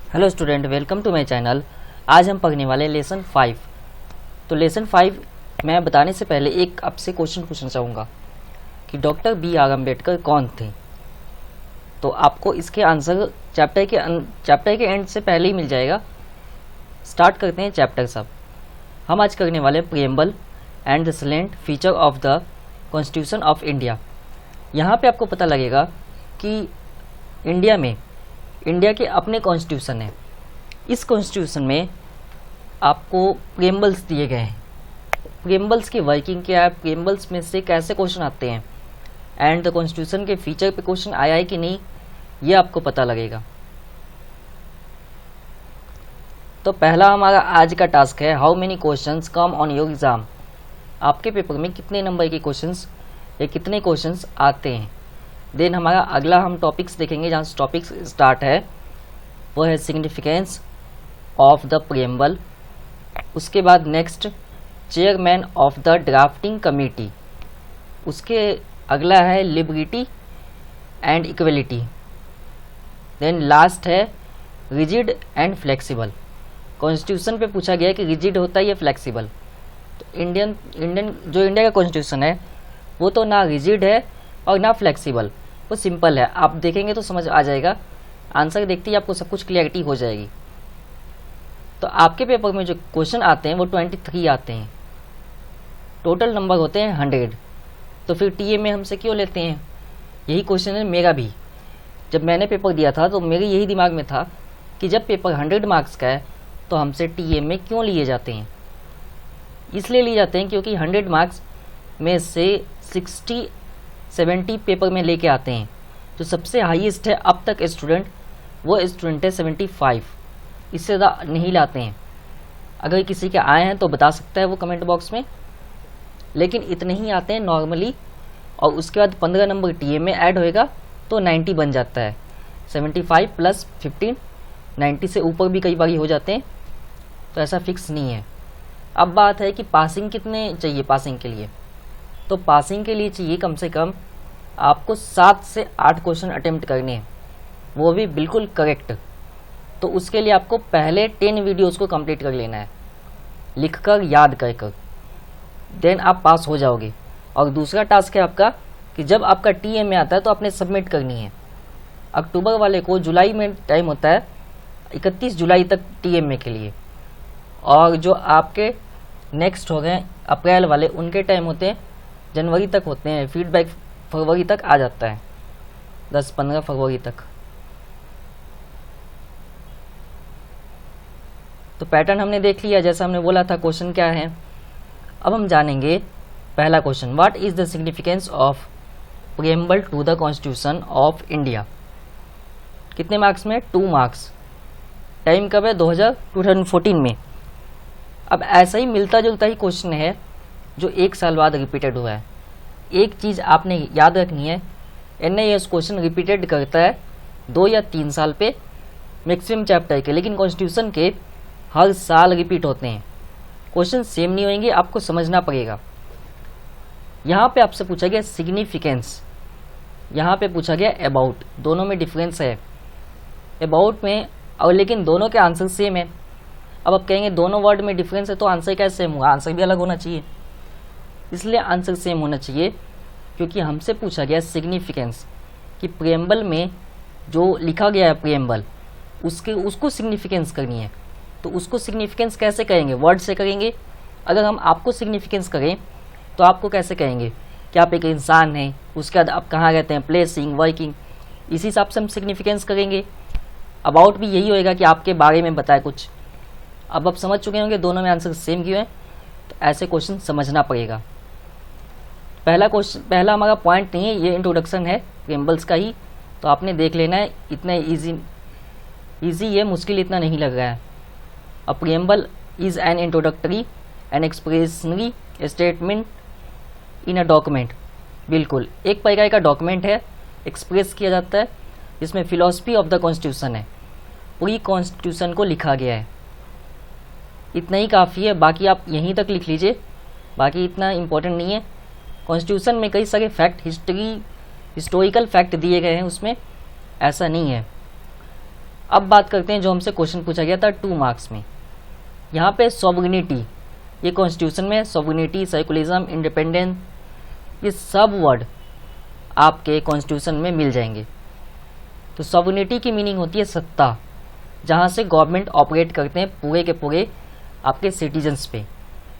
Hello student, welcome to my channel. आज हम पढ़ने वाले लेसन 5। तो लेसन 5 मैं बताने से पहले एक आपसे क्वेश्चन पूछना चाहूँगा कि डॉक्टर बी आर अम्बेडकर कौन थे। तो आपको इसके आंसर चैप्टर के एंड से पहले ही मिल जाएगा। स्टार्ट करते हैं चैप्टर सब। हम आज करने वाले preamble and the salient feature of the constitution of India. यहाँ पे आपको पता लगेगा कि इंडिया के अपने कॉन्स्टिट्यूशन है। इस कॉन्स्टिट्यूशन में आपको प्रिएम्बल्स दिए गए हैं। प्रिएम्बल्स की वर्किंग क्या है, प्रिएम्बल्स में से कैसे क्वेश्चन आते हैं एंड द कॉन्स्टिट्यूशन के फीचर पे क्वेश्चन आया है कि नहीं, ये आपको पता लगेगा। तो पहला हमारा आज का टास्क है, how many questions come on your exam. आपके पेपर में कितने नंबर के क्वेश्चंस या कितने क्वेश्चंस आते हैं। देन हमारा अगला हम टॉपिक्स देखेंगे, जहाँ टॉपिक्स स्टार्ट है वो है सिग्निफिकेंस ऑफ द प्रिएम्बल। उसके बाद next chairman of the drafting committee. उसके अगला है liberty and equality. Then last है रिजिड एंड फ्लेक्सिबल। कॉन्स्टिट्यूशन पे पूछा गया है कि रिजिड होता है या फ्लेक्सिबल। तो इंडिया का कॉन्स्टिट्यूशन है वो तो ना रिजिड है और ना फ्लेक्सिबल, वो सिंपल है। आप देखेंगे तो समझ आ जाएगा, आंसर देखते ही आपको सब कुछ क्लियरिटी हो जाएगी। तो आपके पेपर में जो क्वेश्चन आते हैं वो 23 आते हैं। टोटल नंबर होते हैं 100। तो फिर टीए में हमसे क्यों लेते हैं, यही क्वेश्चन है मेरा भी। जब मैंने पेपर दिया था तो मेरे यही दिमाग में था कि जब पेपर 100 मार्क्स का है तो हमसे टीए में क्यों लिए जाते हैं। इसलिए लिए जाते हैं क्योंकि 100 मार्क्स में से 60-70 पेपर में लेके आते हैं। जो सबसे हाईएस्ट है अब तक स्टूडेंट, वो स्टूडेंट है 75। इससे ज़्यादा नहीं लाते हैं। अगर किसी के आए हैं तो बता सकता है वो कमेंट बॉक्स में, लेकिन इतने ही आते हैं नॉर्मली। और उसके बाद 15 नंबर टीए में ऐड होएगा तो 90 बन जाता है। 75 + 15 90 से ऊपर भी कई बार हो जाते हैं, तो ऐसा फिक्स नहीं है। अब बात है कि पासिंग कितने चाहिए पासिंग के लिए। तो पासिंग के लिए चाहिए कम से कम आपको 7 से 8 क्वेश्चन अटेम्प्ट करने हैं, वो भी बिल्कुल करेक्ट। तो उसके लिए आपको पहले 10 वीडियोस को कंप्लीट कर लेना है, लिखकर याद कर देन आप पास हो जाओगे। और दूसरा टास्क है आपका कि जब आपका टीएम में आता है तो आपने सबमिट करनी है। अक्टूबर वाले को जुलाई में टाइम होता है, 31 जुलाई तक टीएम के लिए। और जो आपके नेक्स्ट हो गए अप्रैल वाले, उनके टाइम होते हैं जनवरी तक होते हैं। फीडबैक फरवरी तक आ जाता है, 10-15 फरवरी तक। तो पैटर्न हमने देख लिया, जैसा हमने बोला था क्वेश्चन क्या है। अब हम जानेंगे पहला question, what is the significance of preamble to the constitution of India. कितने मार्क्स में, 2 मार्क्स। टाइम कब है, 2014 में। अब ऐसा ही मिलता जुलता ही क्वेश्चन है जो 1 साल बाद रिपीटेड हुआ है। एक चीज़ आपने याद रखनी है, एनआईएस क्वेश्चन रिपीटेड करता है 2 या 3 साल पे मैक्सिमम चैप्टर के, लेकिन कॉन्स्टिट्यूशन के हर साल रिपीट होते हैं। क्वेश्चन सेम नहीं होंगे, आपको समझना पड़ेगा। यहाँ पे आपसे पूछा गया सिग्निफिकेंस, यहाँ पे पूछा गया अबाउट। दोनों में डिफरेंस है अबाउट में, और लेकिन दोनों के आंसर सेम है। अब आप कहेंगे दोनों वर्ड में डिफरेंस है तो आंसर कैसे सेम होगा, आंसर भी अलग होना चाहिए। इसलिए आंसर सेम होना चाहिए क्योंकि हमसे पूछा गया सिग्निफिकेंस कि प्रिएम्बल में जो लिखा गया है प्रिएम्बल उसको सिग्निफिकेंस करनी है। तो उसको सिग्निफिकेंस कैसे करेंगे, वर्ड से करेंगे। अगर हम आपको सिग्निफिकेंस करें तो आपको कैसे कहेंगे कि आप एक इंसान हैं, उसके बाद आप कहाँ रहते हैं, प्लेसिंग, वर्किंग, इसी हिसाब से हम सिग्निफिकेंस करेंगे। अबाउट भी यही होएगा कि आपके बारे में बताए कुछ। अब आप समझ चुके होंगे दोनों में आंसर सेम क्यों है, तो ऐसे क्वेश्चन समझना पड़ेगा। पहला हमारा पॉइंट नहीं है, ये इंट्रोडक्शन है प्रिएम्बल्स का ही, तो आपने देख लेना है। इतना इजी है, मुश्किल इतना नहीं लग रहा है। A preamble is an introductory and explanatory statement in a document. बिल्कुल एक प्रकार का डॉक्यूमेंट है, एक्सप्रेस किया जाता है, जिसमें फिलॉसफी ऑफ द कॉन्स्टिट्यूशन है, पूरी कॉन्स्टिट्यूशन को लिखा गया है। इतना ही काफ़ी है, बाकी आप यहीं तक लिख लीजिए, बाकी इतना इम्पोर्टेंट नहीं है। कॉन्स्टिट्यूशन में कई सारे फैक्ट हिस्टोरिकल फैक्ट दिए गए हैं उसमें, ऐसा नहीं है। अब बात करते हैं जो हमसे क्वेश्चन पूछा गया था 2 मार्क्स में। यहाँ पे सॉवरेनिटी, ये कॉन्स्टिट्यूशन में सॉवरेनिटी, सेकुलरिज्म, इंडिपेंडेंस, ये सब वर्ड आपके कॉन्स्टिट्यूशन में मिल जाएंगे। तो सॉवरेनिटी की मीनिंग होती है सत्ता, जहाँ से गवर्नमेंट ऑपरेट करते हैं, पूरे के पूरे आपके सिटीजन्स पे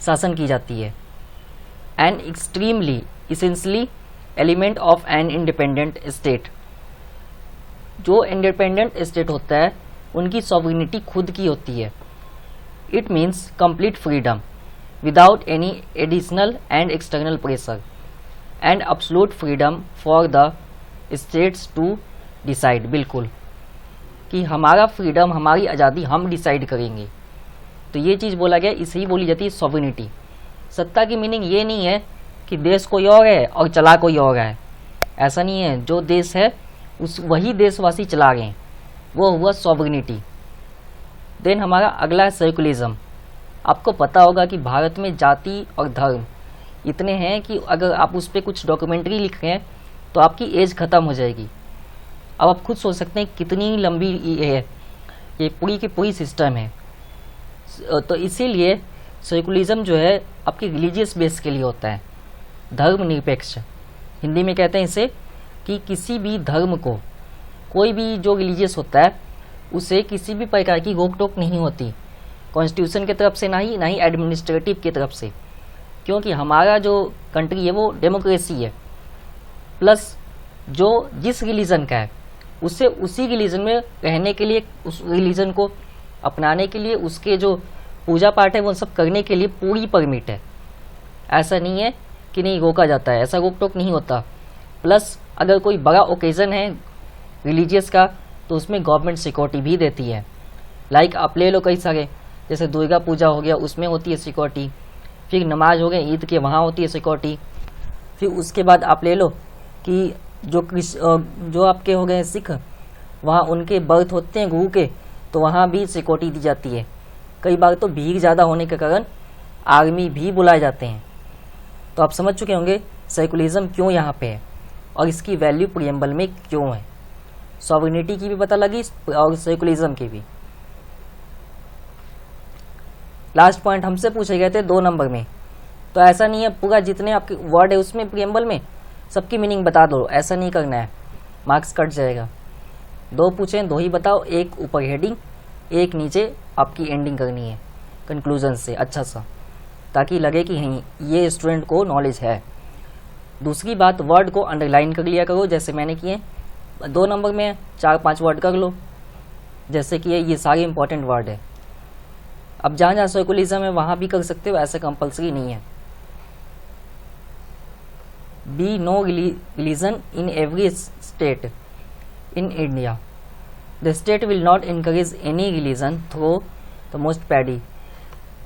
शासन की जाती है। And extremely essentially element of an independent state, जो इंडिपेंडेंट स्टेट होता है उनकी सॉवरेनिटी खुद की होती है। It means complete freedom without any additional and external pressure and absolute freedom for the states to decide. बिल्कुल कि हमारा फ्रीडम, हमारी आज़ादी हम डिसाइड करेंगे। तो ये चीज़ बोला गया, इसे ही बोली जाती है सॉवरेनिटी। सत्ता की मीनिंग ये नहीं है कि देश कोई और है और चला कोई और है, ऐसा नहीं है। जो देश है उस वही देशवासी चला गए, वो हुआ सॉवरेनिटी। देन हमारा अगला है सेकुलरिज्म। आपको पता होगा कि भारत में जाति और धर्म इतने हैं कि अगर आप उस पर कुछ डॉक्यूमेंट्री लिख रहे हैं तो आपकी एज ख़त्म हो जाएगी। अब आप खुद सोच सकते हैं कितनी लंबी ये पूरी की पूरी सिस्टम है। तो इसीलिए सेकुलरिज्म जो है आपकी रिलीजियस बेस के लिए होता है, धर्मनिरपेक्ष। हिंदी में कहते हैं इसे कि किसी भी धर्म को, कोई भी जो रिलीजियस होता है उसे किसी भी प्रकार की रोक टोक नहीं होती कॉन्स्टिट्यूशन की तरफ से, ना ही एडमिनिस्ट्रेटिव की तरफ से, क्योंकि हमारा जो कंट्री है वो डेमोक्रेसी है। प्लस जो जिस रिलीजन का है उसे उसी रिलीजन में रहने के लिए, उस रिलीजन को अपनाने के लिए, उसके जो पूजा पाठ है वो सब करने के लिए पूरी परमिट है। ऐसा नहीं है कि नहीं रोका जाता है, ऐसा रोक टोक नहीं होता। प्लस अगर कोई बड़ा ओकेज़न है रिलीजियस का तो उसमें गवर्नमेंट सिक्योरिटी भी देती है। लाइक आप ले लो कई सारे, जैसे दुर्गा पूजा हो गया उसमें होती है सिक्योरिटी, फिर नमाज हो गए ईद के वहाँ होती है सिक्योरिटी। फिर उसके बाद आप ले लो कि जो आपके हो गए सिख, वहाँ उनके बर्थ होते हैं गुरु के, तो वहाँ भी सिक्योरिटी दी जाती है। कई बार तो भीड़ ज़्यादा होने के कारण आर्मी भी बुलाए जाते हैं। तो आप समझ चुके होंगे सेकुलरिज्म क्यों यहाँ पे है और इसकी वैल्यू प्रीएम्बल में क्यों है। सॉवरेनिटी की भी पता लगी और सेकुलरिज्म की भी। लास्ट पॉइंट हमसे पूछे गए थे 2 नंबर में, तो ऐसा नहीं है पूरा जितने आपके वर्ड है उसमें प्रीएम्बल में सबकी मीनिंग बता दो, ऐसा नहीं करना है, मार्क्स कट जाएगा। 2 पूछे 2 ही बताओ, एक ऊपर हेडिंग, एक नीचे आपकी एंडिंग करनी है कंक्लूजन से अच्छा सा, ताकि लगे कि हाँ ये स्टूडेंट को नॉलेज है। दूसरी बात, वर्ड को अंडरलाइन कर लिया करो, जैसे मैंने किए। 2 नंबर में 4-5 वर्ड कर लो, जैसे कि ये सारे इंपॉर्टेंट वर्ड है। अब जहाँ जहाँ सेकुलरिज्म है वहाँ भी कर सकते हो, ऐसा कंपल्सरी नहीं है। Be no religion in every state in India, the state will not encourage any religion through the most paddy.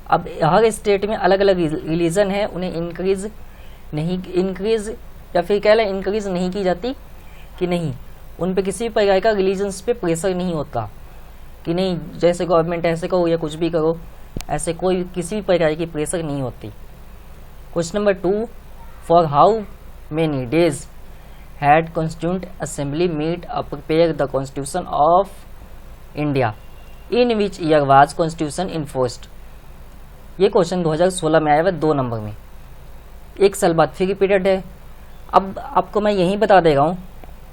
अब हर स्टेट में अलग अलग रिलीजन है, उन्हें इनक्रीज या फिर कह लें इनक्रीज नहीं की जाती, कि नहीं उन पे किसी प्रकार का रिलीजन्स पे प्रेशर नहीं होता कि नहीं जैसे गवर्नमेंट ऐसे करो या कुछ भी करो, ऐसे कोई किसी भी प्रकार की प्रेशर नहीं होती। Question number 2, for how many days had constituent assembly meet prepare the constitution of India, in which year was constitution enforced. ये क्वेश्चन 2016 में आया हुआ 2 नंबर में, 1 साल बाद फिर रिपीटेड है। अब आपको मैं यही बता दे रहा हूँ,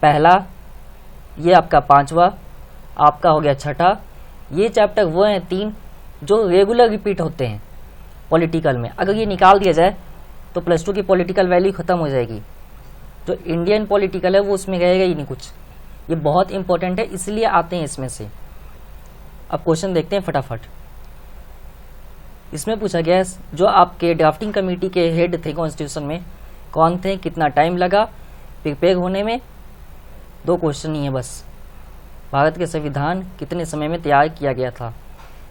पहला ये आपका 5वां, आपका हो गया 6ठा, ये चैप्टर वो हैं 3 जो रेगुलर रिपीट होते हैं पॉलिटिकल में। अगर ये निकाल दिया जाए तो +2 की पॉलिटिकल वैल्यू खत्म हो जाएगी। जो इंडियन पॉलिटिकल है वो उसमें रहेगा ही नहीं कुछ। ये बहुत इंपॉर्टेंट है, इसलिए आते हैं इसमें से। अब क्वेश्चन देखते हैं फटाफट। इसमें पूछा गया है जो आपके ड्राफ्टिंग कमेटी के हेड थे कॉन्स्टिट्यूशन में कौन थे, कितना टाइम लगा प्रिपेयर होने में। 2 क्वेश्चन ही है बस, भारत के संविधान कितने समय में तैयार किया गया था।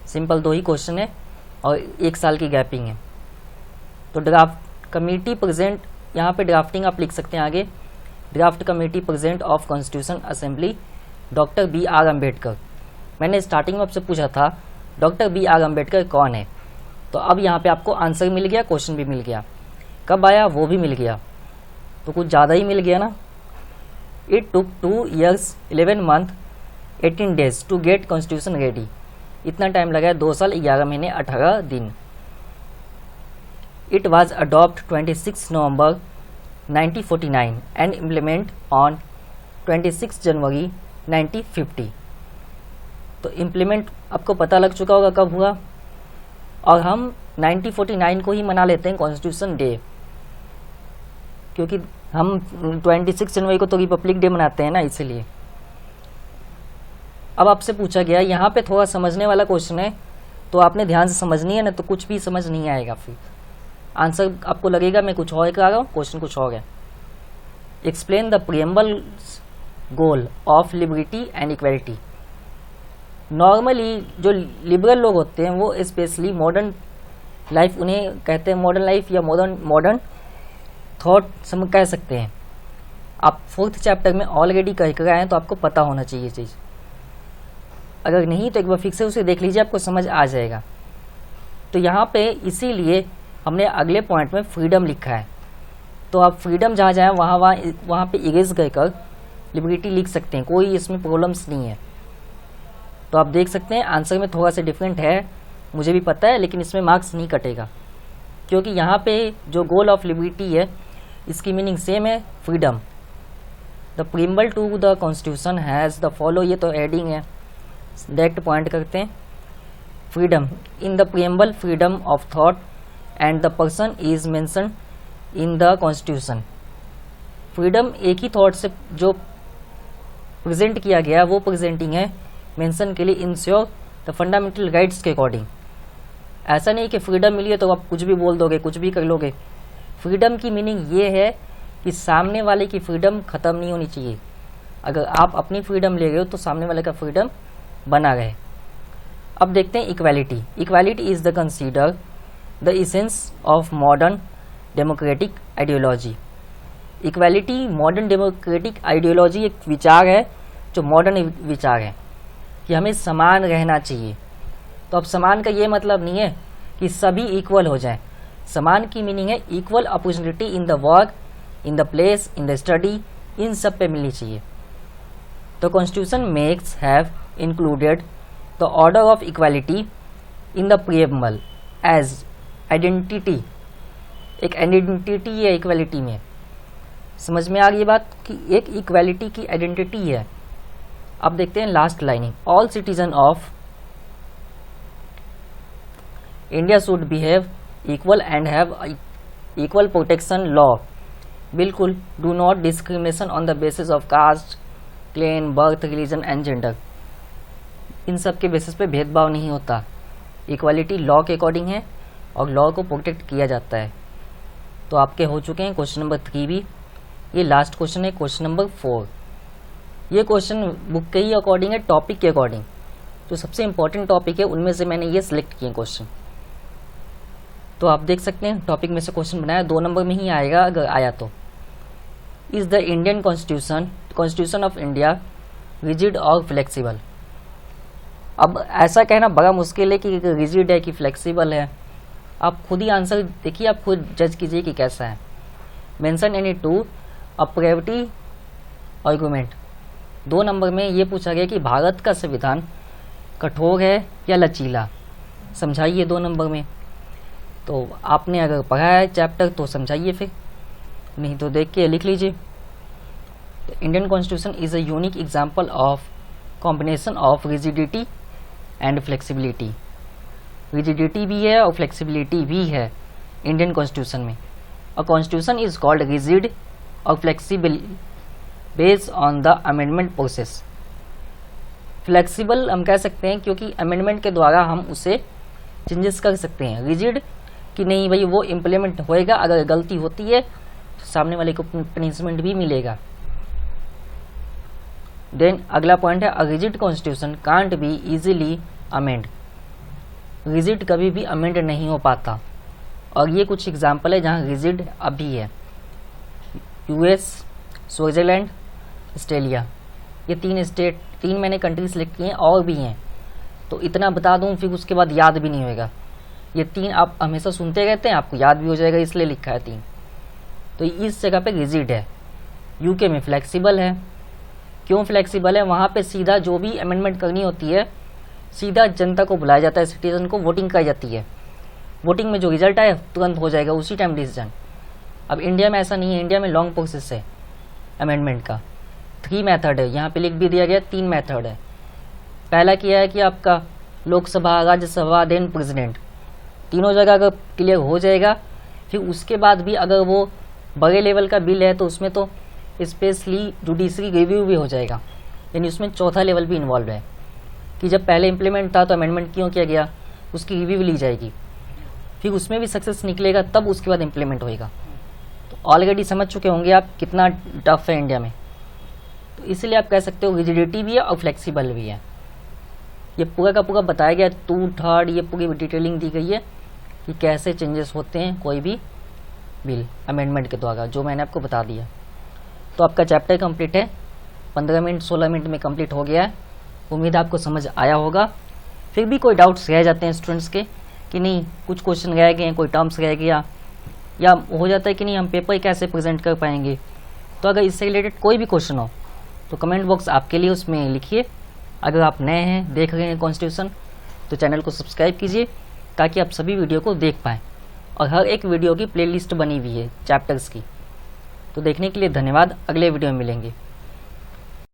सिंपल 2 ही क्वेश्चन है और 1 साल की गैपिंग है। तो ड्राफ्ट कमेटी प्रेजेंट, यहाँ पे ड्राफ्टिंग आप लिख सकते हैं आगे, draft committee present of constitution assembly doctor B.R. Ambedkar. मैंने स्टार्टिंग में आपसे पूछा था डॉक्टर B.R. अम्बेडकर कौन है, तो अब यहाँ पे आपको आंसर मिल गया, क्वेश्चन भी मिल गया, कब आया वो भी मिल गया, तो कुछ ज़्यादा ही मिल गया ना। It took 2 years 11 months 18 days to get constitution ready. इतना टाइम लगा है, 2 साल 11 महीने 18 दिन। It was adopt 26 November 1949 and implement on 26 January 1950। तो इम्प्लीमेंट आपको पता लग चुका होगा कब हुआ, और हम 1949 को ही मना लेते हैं कॉन्स्टिट्यूशन डे, क्योंकि हम 26 जनवरी को तो रिपब्लिक डे मनाते हैं ना, इसीलिए। अब आपसे पूछा गया, यहाँ पे थोड़ा समझने वाला क्वेश्चन है, तो आपने ध्यान से समझनी है ना, तो कुछ भी समझ नहीं आएगा, फिर आंसर आपको लगेगा मैं कुछ और करा रहा हूँ, क्वेश्चन कुछ और है। Explain the preamble goal of liberty and equality. Normally जो लिबरल लोग होते हैं वो स्पेशली मॉडर्न लाइफ, उन्हें कहते हैं मॉडर्न लाइफ या मॉडर्न थॉट सम कह सकते हैं। आप 4th चैप्टर में ऑलरेडी कर आए हैं, तो आपको पता होना चाहिए चीज़। अगर नहीं तो एक बार फिर से उसे देख लीजिए, आपको समझ आ जाएगा। तो यहाँ पे इसीलिए हमने अगले पॉइंट में फ्रीडम लिखा है, तो आप फ्रीडम जहाँ जाए वहाँ पे इरेज कर लिबर्टी लिख सकते हैं, कोई इसमें प्रॉब्लम्स नहीं है। तो आप देख सकते हैं आंसर में थोड़ा सा डिफरेंट है, मुझे भी पता है, लेकिन इसमें मार्क्स नहीं कटेगा, क्योंकि यहाँ पे जो गोल ऑफ लिबर्टी है इसकी मीनिंग सेम है, freedom. The preamble to the constitution has the follow, ये तो एडिंग है, डायरेक्ट पॉइंट करते हैं। Freedom in the preamble, freedom of thought and the person is mention in the constitution. Freedom एक ही थॉट से जो प्रेजेंट किया गया वो प्रेजेंटिंग है मेंशन के लिए इंश्योर द फंडामेंटल राइट्स के अकॉर्डिंग। ऐसा नहीं कि फ्रीडम मिली है तो आप कुछ भी बोल दोगे, कुछ भी कर लोगे। फ्रीडम की मीनिंग ये है कि सामने वाले की फ्रीडम खत्म नहीं होनी चाहिए। अगर आप अपनी फ्रीडम ले रहे हो तो सामने वाले का फ्रीडम बना रहे। अब देखते हैं equality. Equality is the consider the essence of modern democratic ideology. Equality modern democratic ideology एक विचार है जो मॉडर्न विचार है कि हमें समान रहना चाहिए। तो अब समान का ये मतलब नहीं है कि सभी इक्वल हो जाएं। समान की मीनिंग है equal opportunity in the work, in the place, in the study, इन सब पे मिलनी चाहिए। तो constitution makes have included the order of equality in the preamble as identity. एक आइडेंटिटी है इक्वालिटी में, समझ में आ गई बात कि एक इक्वालिटी की आइडेंटिटी है। अब देखते हैं last lining, all citizen of India should behave equal and have equal protection law. बिल्कुल, do not discrimination on the basis of caste, clan, birth, religion and gender. इन सब के बेसिस पे भेदभाव नहीं होता। इक्वालिटी लॉ के अकॉर्डिंग है और लॉ को प्रोटेक्ट किया जाता है। तो आपके हो चुके हैं क्वेश्चन नंबर 3 भी। ये लास्ट क्वेश्चन है, क्वेश्चन नंबर 4। ये क्वेश्चन बुक के ही अकॉर्डिंग है, टॉपिक के अकॉर्डिंग। जो सबसे इंपॉर्टेंट टॉपिक है उनमें से मैंने ये सिलेक्ट किए क्वेश्चन। तो आप देख सकते हैं टॉपिक में से क्वेश्चन बनाया, 2 नंबर में ही आएगा अगर आया तो। Is the Indian constitution of India rigid और फ्लेक्सिबल। अब ऐसा कहना बड़ा मुश्किल है कि रिजिड है कि फ्लेक्सिबल है। आप खुद ही आंसर देखिए, आप खुद जज कीजिए कि कैसा है। Mention any two a brevity argument. 2 number में ये पूछा गया कि भारत का संविधान कठोर है या लचीला, समझाइए 2 नंबर में। तो आपने अगर पढ़ा है चैप्टर तो समझाइए, फिर नहीं तो देख के लिख लीजिए। Indian constitution is a unique example of combination of rigidity and flexibility. Rigidity भी है और फ्लेक्सिबिलिटी भी है इंडियन कॉन्स्टिट्यूशन में। A constitution is called rigid और flexible based on the amendment process. Flexible हम कह सकते हैं क्योंकि अमेंडमेंट के द्वारा हम उसे चेंजेस कर सकते हैं। रिजिड कि नहीं भाई वो इम्प्लीमेंट होएगा, अगर गलती होती है तो सामने वाले को पनिशमेंट भी मिलेगा। देन अगला पॉइंट है, a rigid constitution can't be easily amend. Rigid कभी भी अमेंड नहीं हो पाता। और ये कुछ एग्जाम्पल है जहाँ रिजिड अभी है। यूएस, स्विट्जरलैंड, ऑस्ट्रेलिया, ये 3 मैंने कंट्री सेलेक्ट किए हैं, और भी हैं तो इतना बता दूं फिर उसके बाद याद भी नहीं होगा। ये 3 आप हमेशा सुनते रहते हैं, आपको याद भी हो जाएगा, इसलिए लिखा है 3। तो इस जगह पे रिजिड है। यूके में फ्लेक्सिबल है, क्यों फ्लेक्सिबल है? वहाँ पे सीधा जो भी अमेंडमेंट करनी होती है सीधा जनता को बुलाया जाता है, सिटीजन को वोटिंग कराई जाती है। वोटिंग में जो रिजल्ट आए तुरंत हो जाएगा उसी टाइम डिसीजन। अब इंडिया में ऐसा नहीं है, इंडिया में लॉन्ग प्रोसेस है अमेंडमेंट का। 3 मेथड है, यहाँ पे लिख भी दिया गया 3 मेथड है। पहला किया है कि आपका लोकसभा, राज्यसभा, देन प्रेसिडेंट, तीनों जगह अगर क्लियर हो जाएगा, फिर उसके बाद भी अगर वो बड़े लेवल का बिल है तो उसमें तो स्पेशली जुडिशरी रिव्यू भी हो जाएगा, यानी उसमें चौथा लेवल भी इन्वॉल्व है कि जब पहले इम्प्लीमेंट था तो अमेंडमेंट क्यों किया गया, उसकी रिव्यू ली जाएगी, फिर उसमें भी सक्सेस निकलेगा तब उसके बाद इम्प्लीमेंट होएगा। तो ऑलरेडी समझ चुके होंगे आप कितना टफ है इंडिया में। तो इसलिए आप कह सकते हो रिजिडिटी भी है और फ्लेक्सिबल भी है। ये पूरा का पूरा बताया गया 2/3, ये पूरी डिटेलिंग दी गई है कि कैसे चेंजेस होते हैं कोई भी बिल अमेंडमेंट के द्वारा, जो मैंने आपको बता दिया। तो आपका चैप्टर कंप्लीट है, 15 मिनट 16 मिनट में कंप्लीट हो गया है। उम्मीद आपको समझ आया होगा। फिर भी कोई डाउट्स रह जाते हैं स्टूडेंट्स के कि नहीं कुछ क्वेश्चन रह गए हैं, कोई टर्म्स रह गया, या हो जाता है कि नहीं हम पेपर कैसे प्रेजेंट कर पाएंगे। तो अगर इससे रिलेटेड कोई भी क्वेश्चन हो तो कमेंट बॉक्स आपके लिए, उसमें लिखिए। अगर आप नए हैं, देख रहे हैं कॉन्स्टिट्यूशन, तो चैनल को सब्सक्राइब कीजिए ताकि आप सभी वीडियो को देख पाएँ। और हर एक वीडियो की प्लेलिस्ट बनी हुई है चैप्टर्स की। तो देखने के लिए धन्यवाद, अगले वीडियो में मिलेंगे।